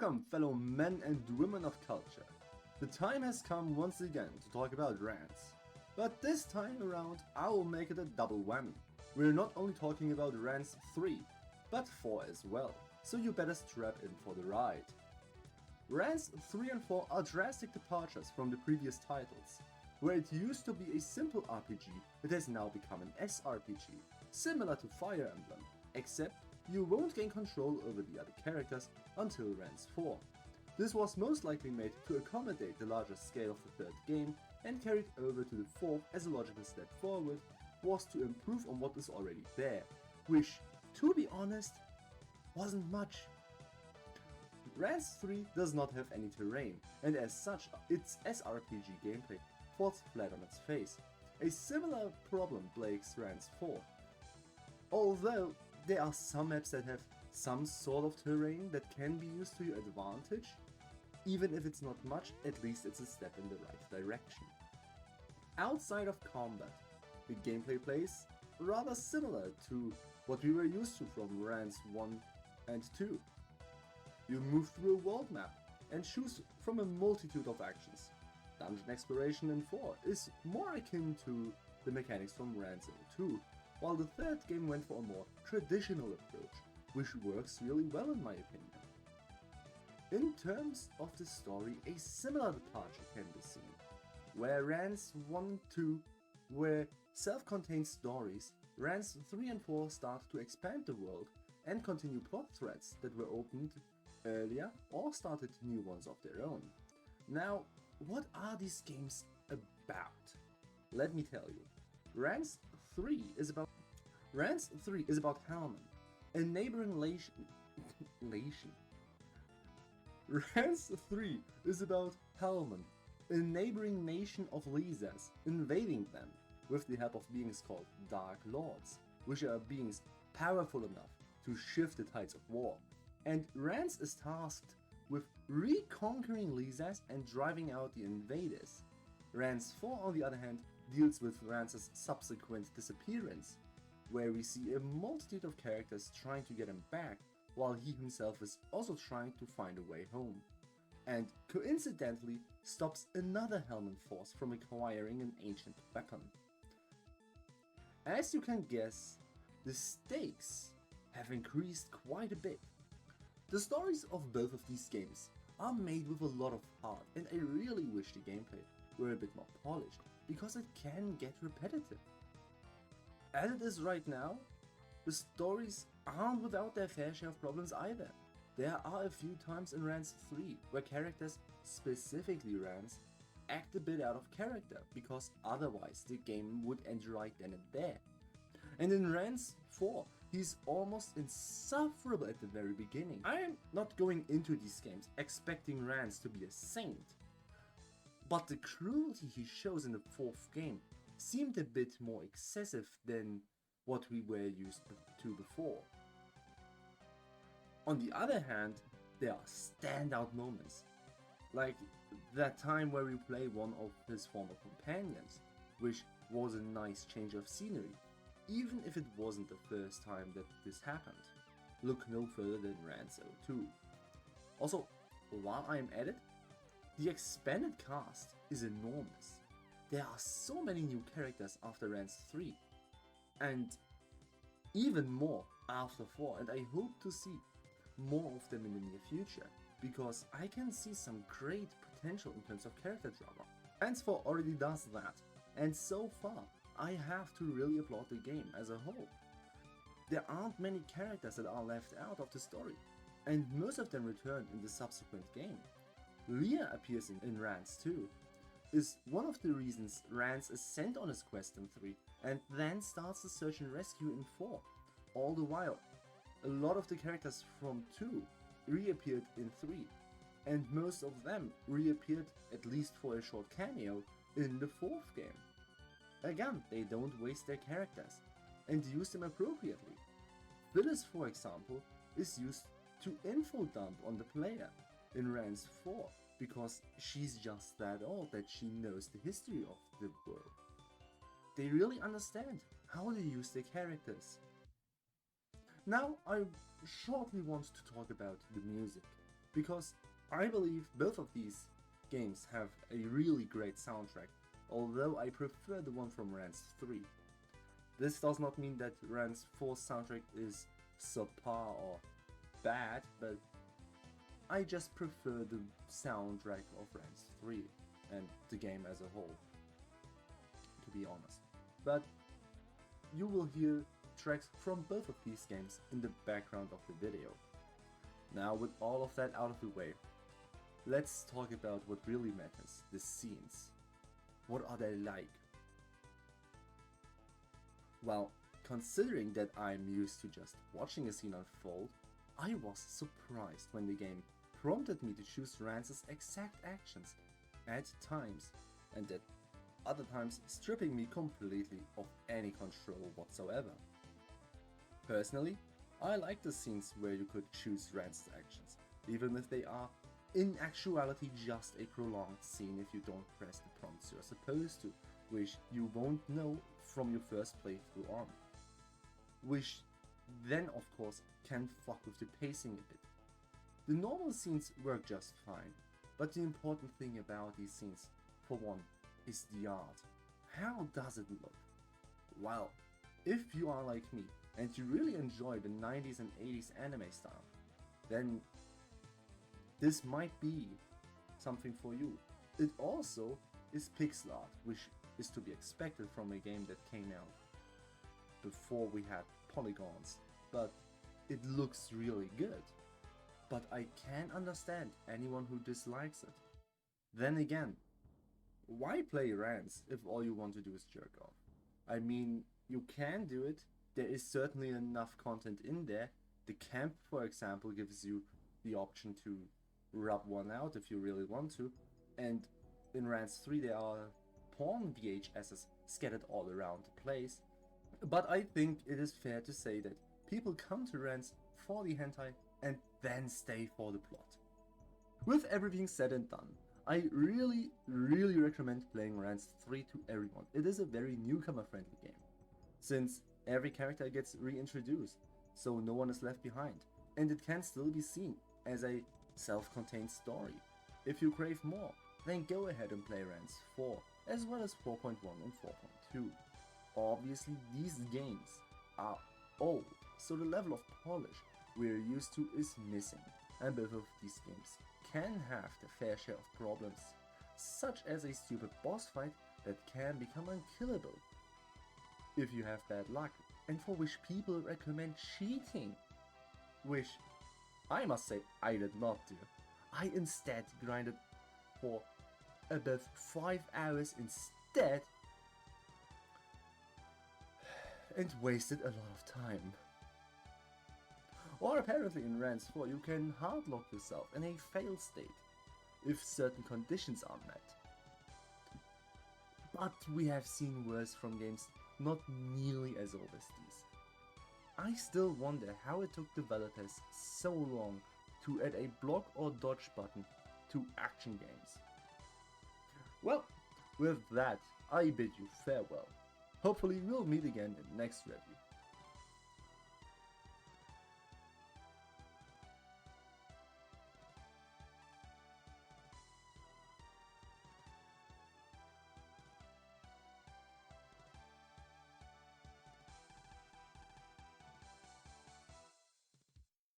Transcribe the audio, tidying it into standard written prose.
Welcome, fellow men and women of culture. The time has come once again to talk about Rance. But this time around, I will make it a double whammy. We're not only talking about Rance 3, but 4 as well, so you better strap in for the ride. Rance 3 and 4 are drastic departures from the previous titles. Where it used to be a simple RPG, it has now become an SRPG, similar to Fire Emblem, except you won't gain control over the other characters until Rance 4. This was most likely made to accommodate the larger scale of the third game and carried over to the fourth as a logical step forward was to improve on what is already there, which, to be honest, wasn't much. Rance 3 does not have any terrain, and as such its SRPG gameplay falls flat on its face. A similar problem plagues Rance 4. Although there are some maps that have some sort of terrain that can be used to your advantage, even if it's not much, at least it's a step in the right direction. Outside of combat, the gameplay plays rather similar to what we were used to from Rance 1 and 2. You move through a world map and choose from a multitude of actions. Dungeon exploration in 4 is more akin to the mechanics from Rance 2, while the third game went for a more traditional approach, which works really well in my opinion. In terms of the story, a similar departure can be seen, where Rance 1 and 2 were self-contained stories, Rance 3 and 4 start to expand the world and continue plot threads that were opened earlier or started new ones of their own. Now, what are these games about? Let me tell you. Rance 3 is about Helman, a neighboring nation. Rance 3 is about Helman, a neighboring nation of Leazas, invading them with the help of beings called Dark Lords, which are beings powerful enough to shift the tides of war. And Rance is tasked with reconquering Leazas and driving out the invaders. Rance 4, on the other hand, deals with Rance's subsequent disappearance, where we see a multitude of characters trying to get him back, while he himself is also trying to find a way home, and coincidentally stops another Helman force from acquiring an ancient weapon. As you can guess, the stakes have increased quite a bit. The stories of both of these games are made with a lot of heart, and I really wish the gameplay were a bit more polished, because it can get repetitive. As it is right now, the stories aren't without their fair share of problems either. There are a few times in Rance 3 where characters, specifically Rance, act a bit out of character, because otherwise the game would end right then and there. And in Rance 4, he's almost insufferable at the very beginning. I am not going into these games expecting Rance to be a saint, but the cruelty he shows in the fourth game seemed a bit more excessive than what we were used to before. On the other hand, there are standout moments, like that time where we play one of his former companions, which was a nice change of scenery, even if it wasn't the first time that this happened. Look no further than Rance 2. Also, while I'm at it, the expanded cast is enormous. There are so many new characters after Rance 3, and even more after 4, and I hope to see more of them in the near future, because I can see some great potential in terms of character drama. Rance 4 already does that, and so far I have to really applaud the game as a whole. There aren't many characters that are left out of the story, and most of them return in the subsequent game. Leah appears in Rance 2, is one of the reasons Rance is sent on his quest in 3 and then starts the search and rescue in 4. All the while, a lot of the characters from 2 reappeared in 3, and most of them reappeared, at least for a short cameo, in the 4th game. Again, they don't waste their characters, and use them appropriately. Phyllis, for example, is used to info dump on the player in Rance 4, because she's just that old that she knows the history of the world. They really understand how to use their characters. Now I shortly want to talk about the music. because I believe both of these games have a really great soundtrack, although I prefer the one from Rance 3. This does not mean that Rance 4's soundtrack is subpar or bad, but I just prefer the soundtrack of Rance 3 and the game as a whole, to be honest. But you will hear tracks from both of these games in the background of the video. Now, with all of that out of the way, let's talk about what really matters, the scenes. What are they like? Well, considering that I'm used to just watching a scene unfold, I was surprised when the game prompted me to choose Rance's exact actions at times, and at other times stripping me completely of any control whatsoever. Personally, I like the scenes where you could choose Rance's actions, even if they are in actuality just a prolonged scene if you don't press the prompts you're supposed to, which you won't know from your first playthrough on. Which then of course can fuck with the pacing a bit. The normal scenes work just fine, but the important thing about these scenes, for one, is the art. How does it look? Well, if you are like me and you really enjoy the 90s and 80s anime style, then this might be something for you. It also is pixel art, which is to be expected from a game that came out before we had polygons, but it looks really good. But I can understand anyone who dislikes it. Then again, why play Rance if all you want to do is jerk off? I mean, you can do it, there is certainly enough content in there. The camp, for example, gives you the option to rub one out if you really want to, and in Rance 3 there are porn VHSs scattered all around the place. But I think it is fair to say that people come to Rance for the hentai and then stay for the plot. With everything said and done, I really recommend playing Rance 3 to everyone. It is a very newcomer friendly game, since every character gets reintroduced, so no one is left behind, and it can still be seen as a self-contained story. If you crave more, then go ahead and play Rance 4, as well as 4.1 and 4.2. Obviously these games are old, so the level of polish we're used to is missing, and both of these games can have their fair share of problems, such as a stupid boss fight that can become unkillable if you have bad luck, and for which people recommend cheating, which I must say I did not do. I instead grinded for about 5 hours instead and wasted a lot of time. Or apparently in Rance 4 you can hardlock yourself in a fail state if certain conditions are met. But we have seen worse from games not nearly as old as these. I still wonder how it took developers so long to add a block or dodge button to action games. Well, with that, I bid you farewell. Hopefully we'll meet again in the next review.